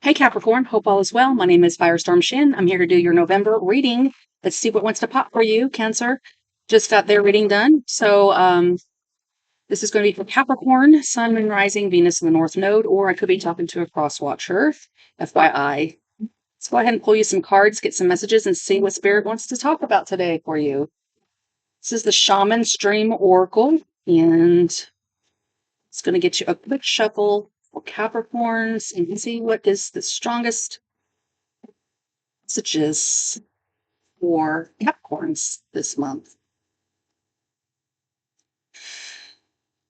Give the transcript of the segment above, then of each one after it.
Hey Capricorn, hope all is well. My name is Firestorm Shin. I'm here to do your November reading. Let's see what wants to pop for you, Cancer. Just got their reading done. This is going to be for Capricorn, Sun, Moon, Rising, Venus in the North Node, or I could be talking to a cross watcher, FYI. Let's go ahead and pull you some cards, get some messages, and see what Spirit wants to talk about today for you. This is the Shaman's Dream Oracle, and it's going to get you a quick shuffle for Capricorns and see what is the strongest messages for Capricorns this month.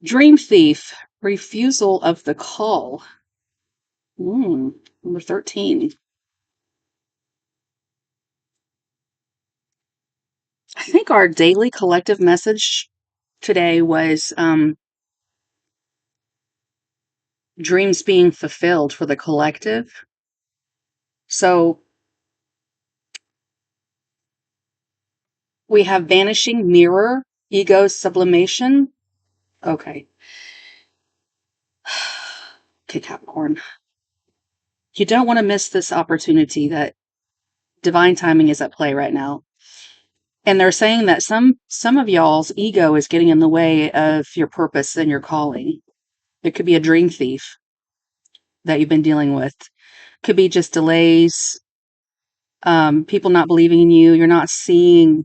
Dream Thief, refusal of the call. Number 13. I think our daily collective message today was dreams being fulfilled for the collective. So we have vanishing mirror, ego sublimation. Okay. Okay, Capricorn. You don't want to miss this opportunity that divine timing is at play right now. And they're saying that some of y'all's ego is getting in the way of your purpose and your calling. It could be a dream thief that you've been dealing with. Could be just delays, people not believing in you. You're not seeing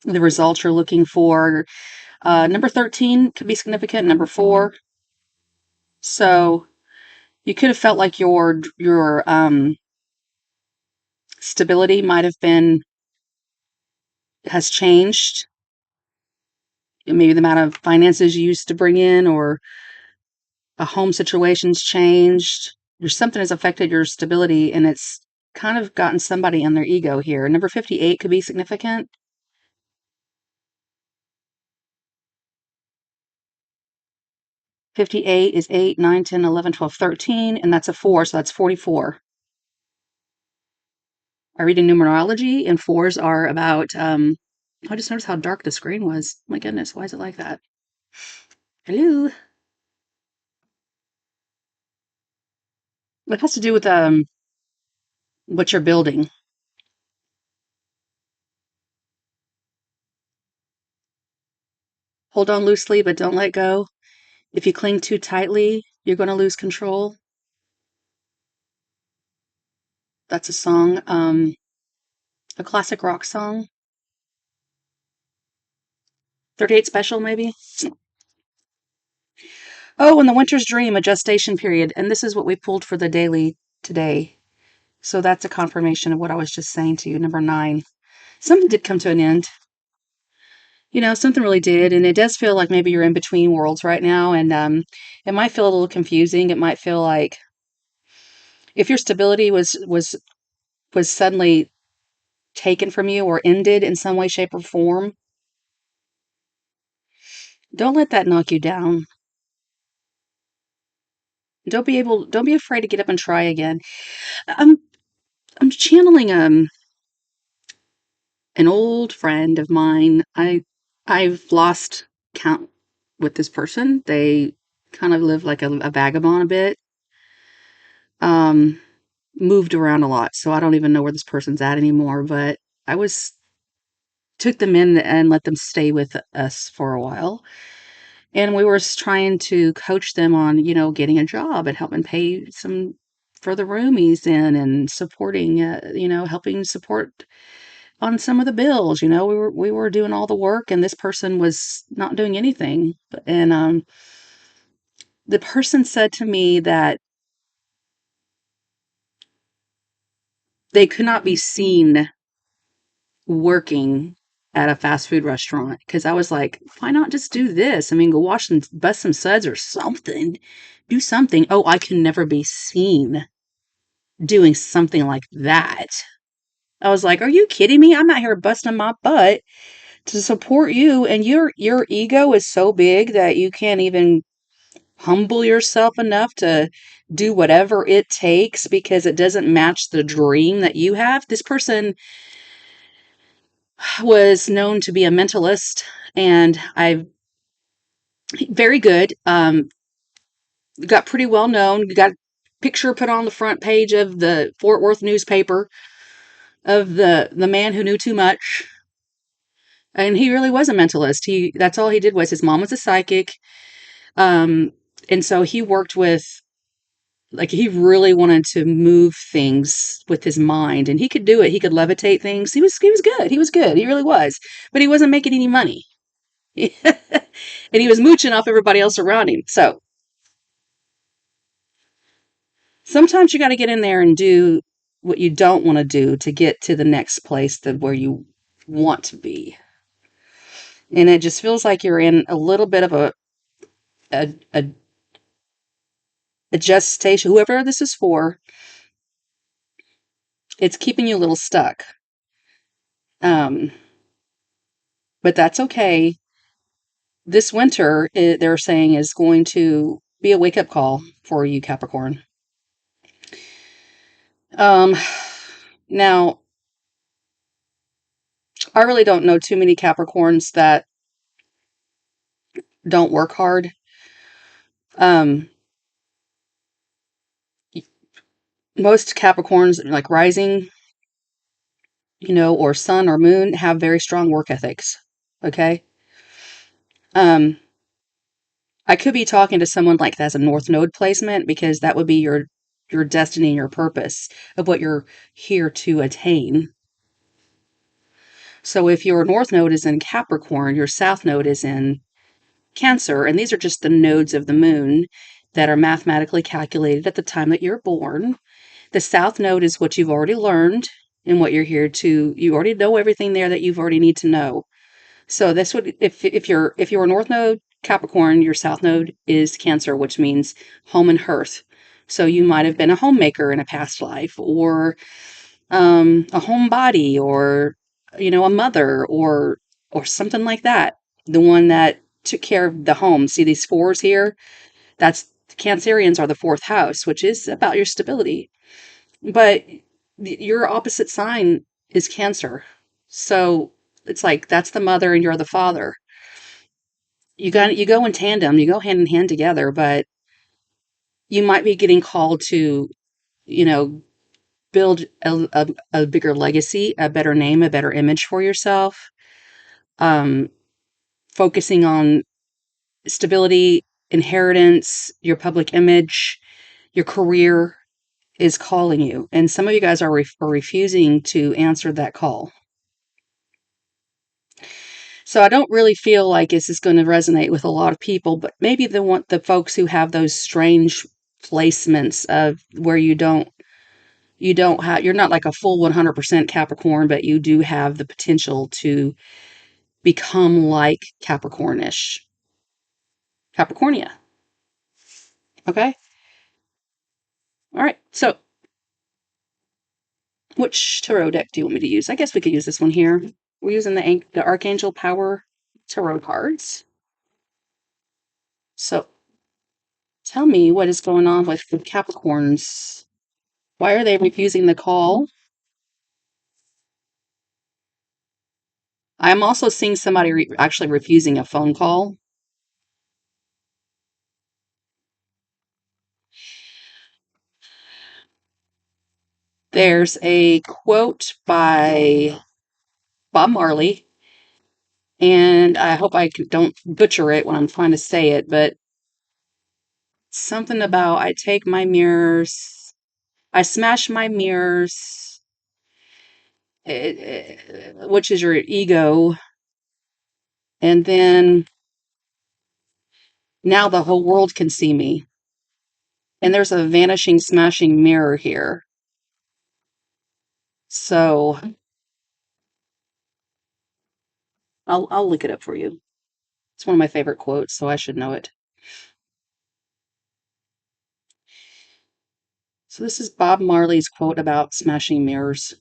the results you're looking for. Number 13 could be significant. Number 4. So you could have felt like your stability might have has changed. Maybe the amount of finances you used to bring in, or a home situation's changed. There's something has affected your stability, and it's kind of gotten somebody in their ego here. Number 58 could be significant. '58 is 8, 9, 10, 11, 12, 13, and that's a 4, so that's 44. I read in numerology, and 4s are about, I just noticed how dark the screen was. My goodness, why is it like that? Hello? It has to do with what you're building. Hold on loosely, but don't let go. If you cling too tightly, you're going to lose control. That's a song, a classic rock song. 38 Special, maybe? Oh, and the Winter's Dream, a gestation period. And this is what we pulled for the daily today. So that's a confirmation of what I was just saying to you. Number 9. Something did come to an end. Something really did. And it does feel like maybe you're in between worlds right now. And it might feel a little confusing. It might feel like if your stability was suddenly taken from you or ended in some way, shape, or form, don't let that knock you down. Don't be afraid to get up and try again. I'm channeling an old friend of mine. I've lost count with this person. They kind of live like a vagabond a bit. Moved around a lot, so I don't even know where this person's at anymore, but I was took them in and let them stay with us for a while. And we were trying to coach them on, getting a job and helping pay some for the roomies in and supporting, helping support on some of the bills. We were doing all the work, and this person was not doing anything. And the person said to me that they could not be seen working at a fast food restaurant, because I was like, why not just do this? I mean, go wash and bust some suds or something. Do something. Oh, I can never be seen doing something like that. I was like, are you kidding me? I'm out here busting my butt to support you, and your ego is so big that you can't even humble yourself enough to do whatever it takes because it doesn't match the dream that you have. This person was known to be a mentalist, and I very good, got pretty well known, got picture put on the front page of the Fort Worth newspaper of the man who knew too much. And he really was a mentalist. That's all he did. Was his mom was a psychic. Um, and so he worked with, like, he really wanted to move things with his mind, and he could do it. He could levitate things. He was good. He was good. He really was. But he wasn't making any money. And he was mooching off everybody else around him. So sometimes you got to get in there and do what you don't want to do to get to the next place that where you want to be. And it just feels like you're in a little bit of a gestation. Whoever this is for, it's keeping you a little stuck. Um, but that's okay. This winter, they're saying, is going to be a wake up call for you, Capricorn. Um, now, I really don't know too many Capricorns that don't work hard. Um, most Capricorns, like rising, or sun or moon, have very strong work ethics. Okay. Um, I could be talking to someone like that as a North Node placement, because that would be your destiny and your purpose of what you're here to attain. So if your North Node is in Capricorn, your South Node is in Cancer, and these are just the nodes of the moon that are mathematically calculated at the time that you're born. The South Node is what you've already learned and what you're here to. You already know everything there that you've already need to know. So this would, if you're a North Node Capricorn, your South Node is Cancer, which means home and hearth. So you might have been a homemaker in a past life, or a homebody, or a mother, or something like that. The one that took care of the home. See these fours here? That's Cancerians are the fourth house, which is about your stability. But your opposite sign is Cancer. So it's like that's the mother and you're the father. You go in tandem, you go hand in hand together, but you might be getting called to, you know, build a bigger legacy, a better name, a better image for yourself. Um, Focusing on stability, inheritance, your public image, your career is calling you. And some of you guys are refusing to answer that call. So I don't really feel like this is going to resonate with a lot of people, but maybe the folks who have those strange placements of where you're not like a full 100% Capricorn, but you do have the potential to become like Capricornish. Capricornia. Okay? All right. So, which tarot deck do you want me to use? I guess we could use this one here. We're using the Archangel Power tarot cards. So, tell me what is going on with the Capricorns. Why are they refusing the call? I'm also seeing somebody actually refusing a phone call. There's a quote by Bob Marley, and I hope don't butcher it when I'm trying to say it, but something about I smash my mirrors, which is your ego, and then now the whole world can see me. And there's a vanishing, smashing mirror here. So I'll look it up for you. It's one of my favorite quotes, so I should know it. So this is Bob Marley's quote about smashing mirrors.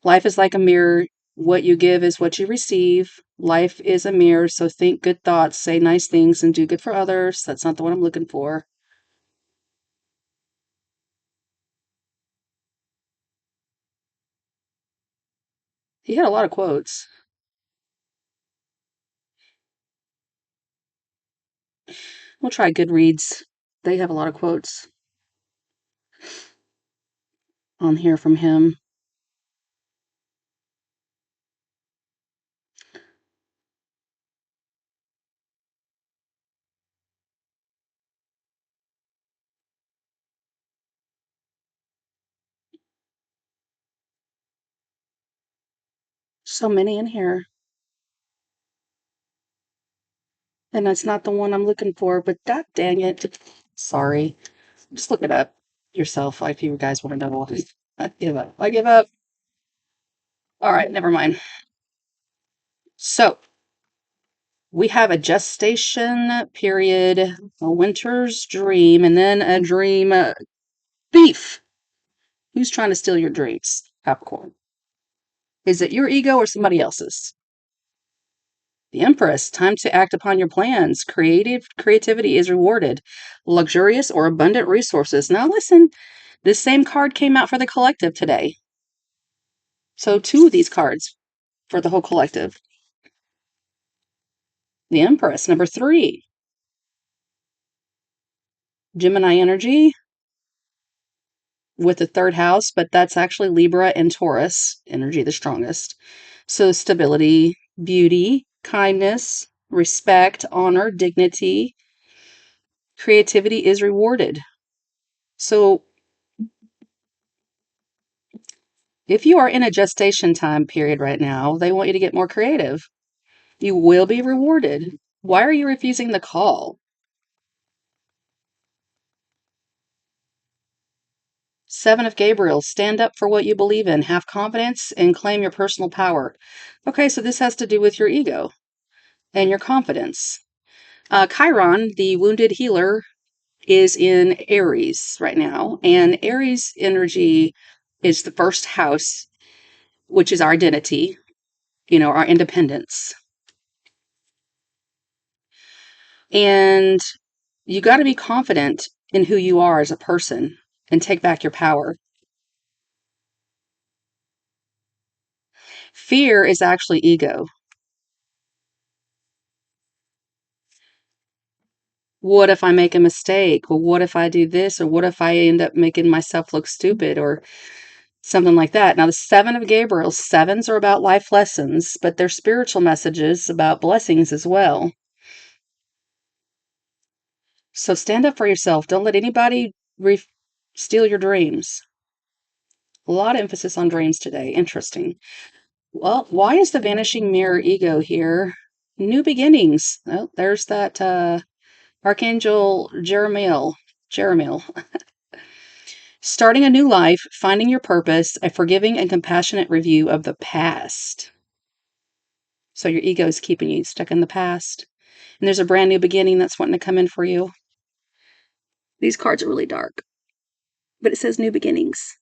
Life is like a mirror. What you give is what you receive. Life is a mirror, so think good thoughts, say nice things, and do good for others. That's not the one I'm looking for. He had a lot of quotes. We'll try Goodreads. They have a lot of quotes on here from him. So many in here. And that's not the one I'm looking for, but god dang it. Sorry. Just look it up yourself if you guys want to know. I give up. I give up. All right, never mind. So we have a gestation period, a winter's dream, and then a dream thief. Who's trying to steal your dreams, Capricorn? Is it your ego or somebody else's? The Empress, time to act upon your plans. Creativity is rewarded. Luxurious or abundant resources. Now listen, this same card came out for the collective today. So 2 of these cards for the whole collective. The Empress, number 3. Gemini energy with the 3rd house, but that's actually Libra and Taurus energy, the strongest. So stability, beauty, kindness, respect, honor, dignity, creativity is rewarded. So if you are in a gestation time period right now, they want you to get more creative. You will be rewarded. Why are you refusing the call? 7 of Gabriel, stand up for what you believe in, have confidence, and claim your personal power. Okay, so this has to do with your ego and your confidence. Chiron, the wounded healer, is in Aries right now, and Aries energy is the 1st house, which is our identity, our independence. And you got to be confident in who you are as a person and take back your power. Fear is actually ego. What if I make a mistake? Well, what if I do this? Or what if I end up making myself look stupid or something like that? Now, the 7 of Gabriel, 7s are about life lessons, but they're spiritual messages about blessings as well. So stand up for yourself. Don't let anybody steal your dreams. A lot of emphasis on dreams today. Interesting. Well, why is the vanishing mirror ego here? New beginnings. Oh, there's that Archangel Jeremiel. Jeremiel. Starting a new life, finding your purpose, a forgiving and compassionate review of the past. So your ego is keeping you stuck in the past. And there's a brand new beginning that's wanting to come in for you. These cards are really dark, but it says new beginnings.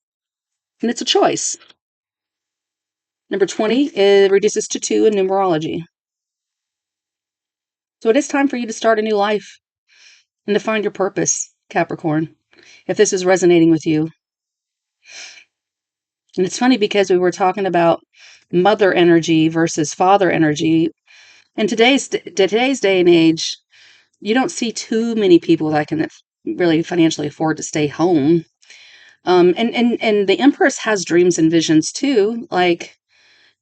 And it's a choice. Number 20, it reduces to 2 in numerology. So it is time for you to start a new life and to find your purpose, Capricorn, if this is resonating with you. And it's funny because we were talking about mother energy versus father energy. In today's day and age, you don't see too many people that can really financially afford to stay home. And the Empress has dreams and visions too, like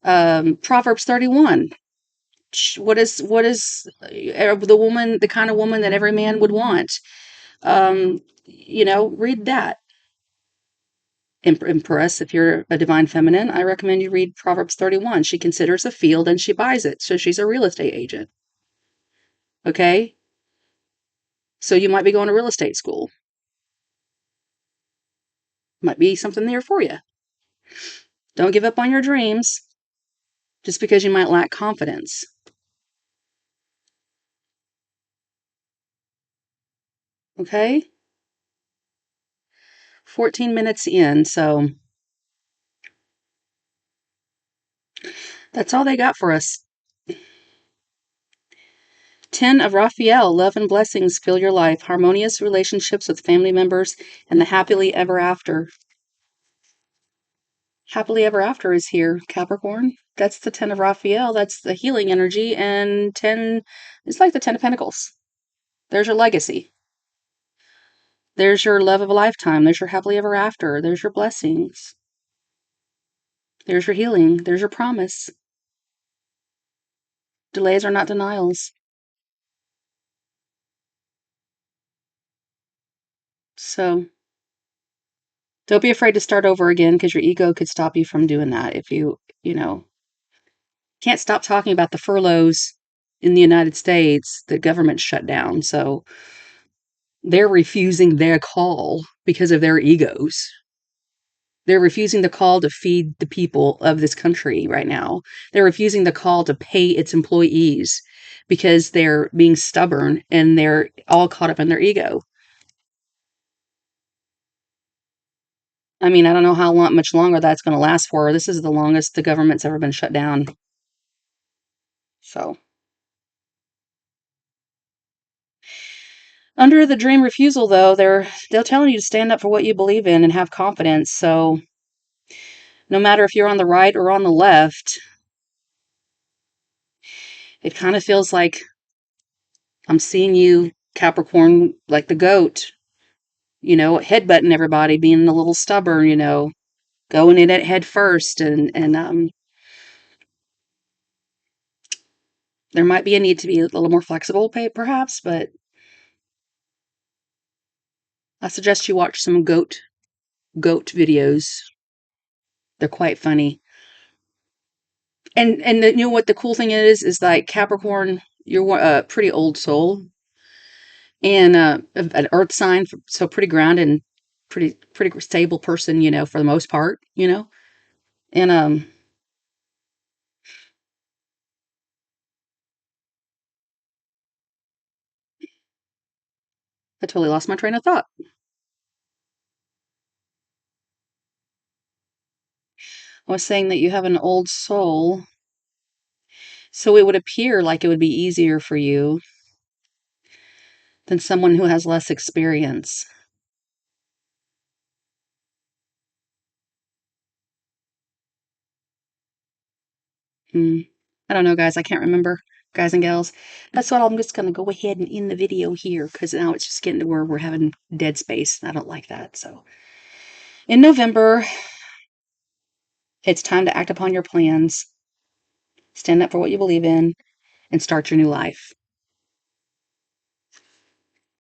Proverbs 31. What is the kind of woman that every man would want? Read that. Empress, if you're a divine feminine, I recommend you read Proverbs 31. She considers a field and she buys it. So she's a real estate agent. Okay? So you might be going to real estate school. Might be something there for you. Don't give up on your dreams just because you might lack confidence. Okay? 14 minutes in, so that's all they got for us. 10 of Raphael, love and blessings fill your life, harmonious relationships with family members, and the happily ever after. Happily ever after is here, Capricorn. That's the 10 of Raphael. That's the healing energy. And 10 is like the 10 of Pentacles. There's your legacy. There's your love of a lifetime. There's your happily ever after. There's your blessings. There's your healing. There's your promise. Delays are not denials. So don't be afraid to start over again, because your ego could stop you from doing that if you know, can't stop talking about the furloughs in the United States. The government shut down. So they're refusing their call because of their egos. They're refusing the call to feed the people of this country right now. They're refusing the call to pay its employees because they're being stubborn and they're all caught up in their ego. I mean, I don't know how much longer that's going to last for. This is the longest the government's ever been shut down. So, under the dream refusal, though, they're telling you to stand up for what you believe in and have confidence. So, no matter if you're on the right or on the left, it kind of feels like I'm seeing you, Capricorn, like the goat, headbutting everybody, being a little stubborn, going in it head first, and there might be a need to be a little more flexible, perhaps, but I suggest you watch some goat videos. They're quite funny. And you know what the cool thing is like Capricorn, you're a pretty old soul, and an earth sign, so pretty grounded and pretty stable person, for the most part, and I totally lost my train of thought. I was saying that you have an old soul, so it would appear like it would be easier for you than someone who has less experience. Hmm. I don't know, guys. I can't remember, guys and gals. That's what I'm just going to go ahead and end the video here, because now it's just getting to where we're having dead space, and I don't like that. So, in November, it's time to act upon your plans, stand up for what you believe in, and start your new life.